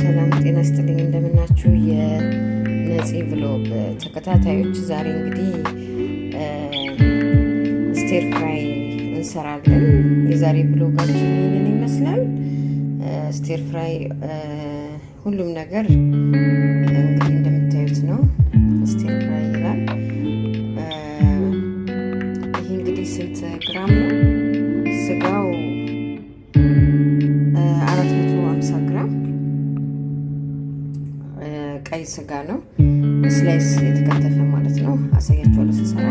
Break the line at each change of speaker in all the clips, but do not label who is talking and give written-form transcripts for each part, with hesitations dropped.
ሰላም ጤና ይስጥልኝ እንደምናችሁ የነፂ ብሎግ ተከታታዮች፣ ዛሬ እንግዲህ ስቴር ፍራይ እንሰራለን። የዛሬ ብሎጋችን ይህንን ይመስላል። ስቴር ፍራይ ሁሉም ነገር እንግዲህ እንደምታዩት ነው። ስቴር ፍራይ ይላል። ይሄ እንግዲህ ስንት ግራም ነው? ስጋው 450 ግራም ቀይ ስጋ ነው፣ ስላይስ የተከተፈ ማለት ነው። አሳያችኋለሁ ስሰራ።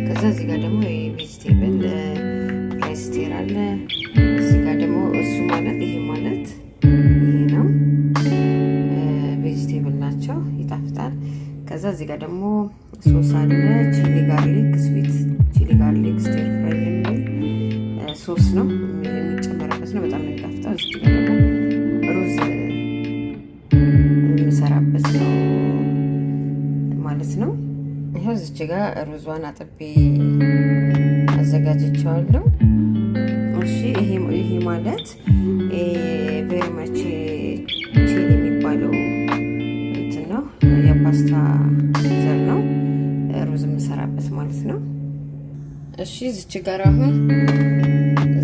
ከዛ እዚህ ጋር ደግሞ የቬጂቴብል ፍራይ ስቴር አለ። እዚህ ጋር ደግሞ እሱ ማለት ይሄ ማለት ይሄ ነው። ቬጂቴብል ናቸው፣ ይጣፍጣል። ከዛ እዚህ ጋር ደግሞ ሶስ አለ። ቺሊ ጋርሊክ ስዊት ቺሊ ጋርሊክ ስቴር ፍራይ የሚል ሶስ ነው የሚጨመርበት ነው። በጣም ነው የሚጣፍጠው። እዚህ ጋር ደግሞ ሩዝ የምሰራበት ነው ማለት ነው። ይሄው እዚህ ጋር ሩዟን አጥቤ አዘጋጅቼዋለሁ። እሺ ይሄ ማለት ቬሪ ማች ቺሊ የሚባለው እንትን ነው፣ የፓስታ ዘር ነው። ሩዝ የምሰራበት ማለት ነው። እሺ እዚህ ጋር አሁን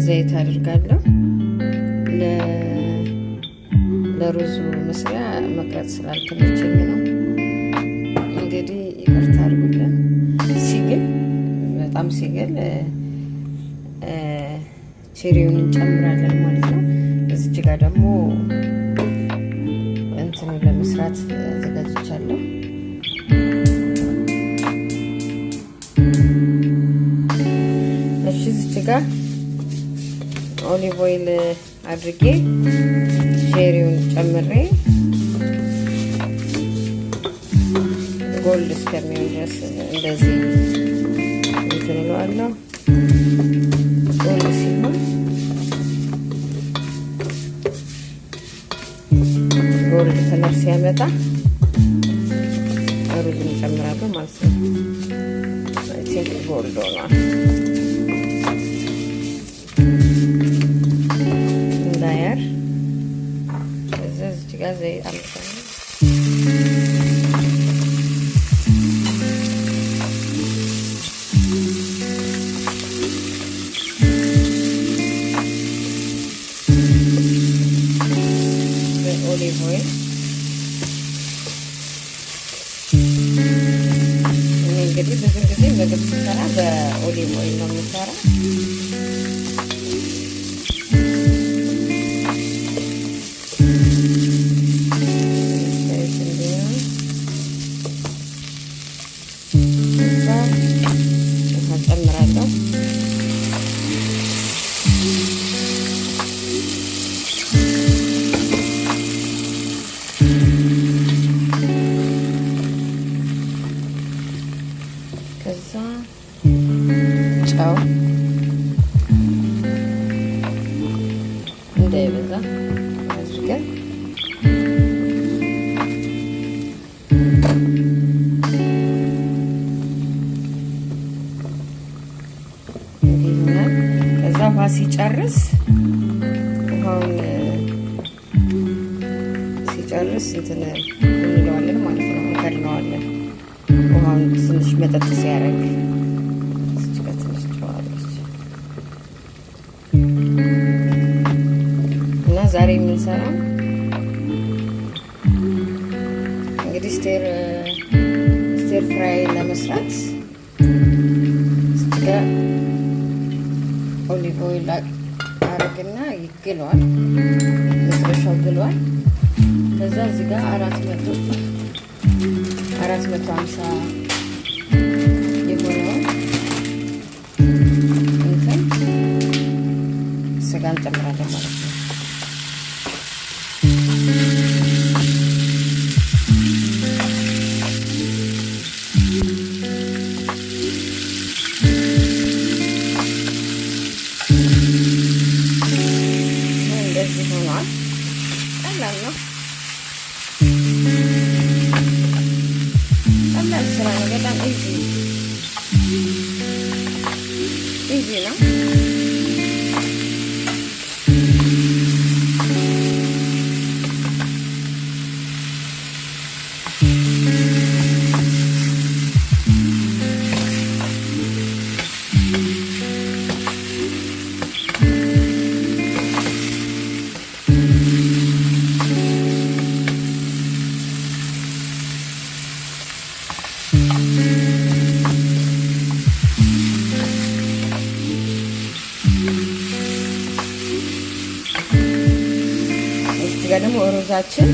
ዘይት አድርጋለሁ። ለሩዙ መስሪያ መቅረጽ ስላልተመቸኝ ነው። እንግዲህ ይቅርታ አድርጉልን። ሲግል በጣም ሲግል ቼሪውን እንጨምራለን ማለት ነው። እዚህ ጋር ደግሞ እንትኑ ለመስራት አዘጋጅቻለሁ። እሺ እዚህ ጋር ኦሊቭ ኦይል አድርጌ ቼሪውን ጨምሬ ጎልድ እስከሚሆን ድረስ እንደዚህ እንትን እለዋለሁ። ጎልድ ሲሆን ጎልድ ከለር ሲያመጣ ሩዝን እጨምራለሁ ማለት ነው። አይ ቲንክ ጎልድ ሆኗል። እንዳያር እዚህ ጋር ዘይት አምጥተን ኦሊቭ ኦይል እንግዲህ ብዙ ጊዜ ምግብ ስሰራ በኦሊቭ ኦይል ነው የምሰራ። ጨምራለሁ ከዛ ጨው እንዳይበዛ አድርገን ከዛ ውሃ ሲጨርስ እንትን እንለዋለን ማለት ነው። እንከድነዋለን። ውሃውን ትንሽ መጠጥ ሲያደርግ እዚህ ጋር ትንሽ ጨዋለች እና ዛሬ የምንሰራው እንግዲህ ስቴር ፍራይ ለመስራት እዚህ ጋር ኦሊቭ ኦይል አረግና ይግለዋል። መጥበሻው ግሏል። ከዛ እዚህ ጋር 450 የሆነውን እንትን ስጋ እንጨምራለን ማለት ነው። እንደዚህ ሆኗል። ቀላል ነው። ስራ ነው። በጣም ኢዚ ነው። እዚህ ጋር ደግሞ ሩዛችን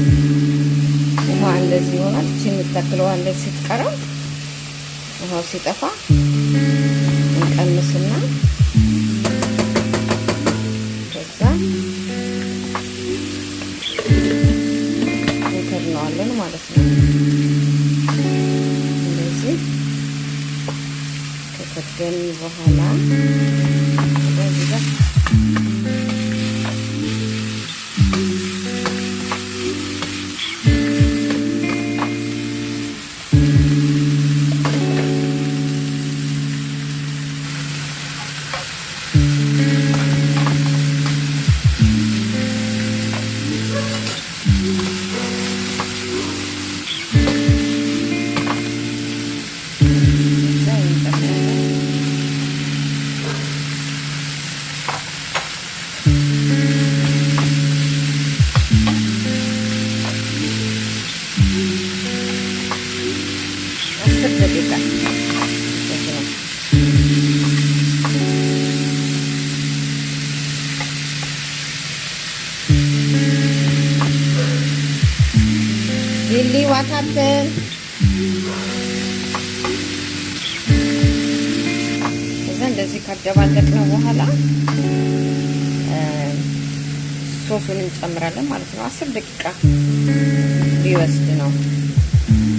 ውሃ እንደዚህ ይሆናል። እቺ የምታክለው እንደዚህ ስትቀረው ውሃው ሲጠፋ እንቀንስና ከዛ እንከድነዋለን ማለት ነው። እንደዚህ ከከደን በኋላ እንደዚህ ጋር ሊሊ ዋታትን ከዛ እንደዚህ ካደባለቅነው በኋላ ሶሱን እንጨምራለን ማለት ነው። 10 ደቂቃ ሊወስድ ነው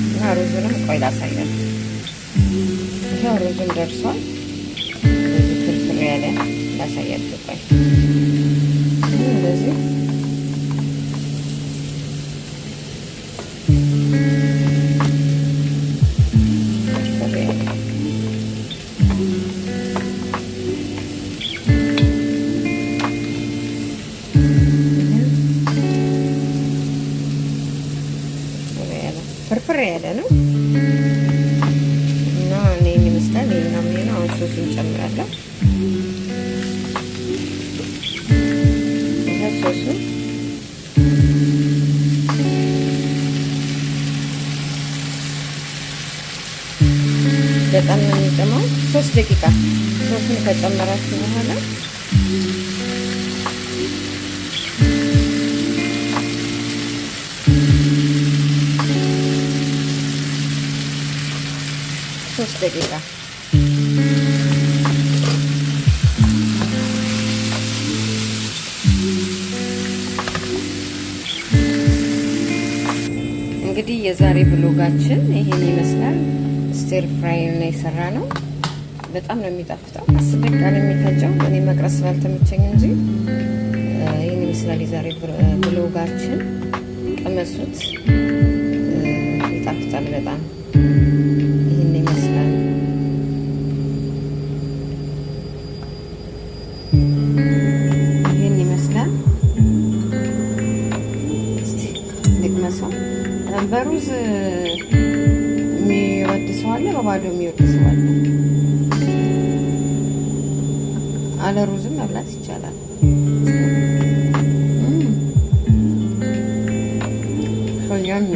እና ሩዙንም ቆይ ላሳያችሁ። ይሄው ሩዙም ደርሷል። እንደዚህ ፍርፍር ያለ ላሳያችሁ። ቆይ እንደዚህ ፍርፍር ያለ ነው እና እኔን ይመስላል። ይሄና ምን ነው ሶስ እንጨምራለን። ይሄ ሶሱ በጣም ነው የሚጨመረው። 3 ደቂቃ ሶሱን ከጨመራችሁ በኋላ ደቂቃ እንግዲህ የዛሬ ብሎጋችን ይሄን ይመስላል። ስቲር ፍራይ ነው የሰራ ነው። በጣም ነው የሚጣፍጠው። 10 ደቂቃ ነው የሚፈጀው። እኔ መቅረስ ስላልተመቸኝ እንጂ ይሄን ይመስላል የዛሬ ብሎጋችን። ቀመሱት፣ ይጣፍጣል በጣም። በሩዝ የሚወድ ሰው አለ፣ በባዶ የሚወድ ሰው አለ። አለ ሩዝም መብላት ይቻላል። ሶያም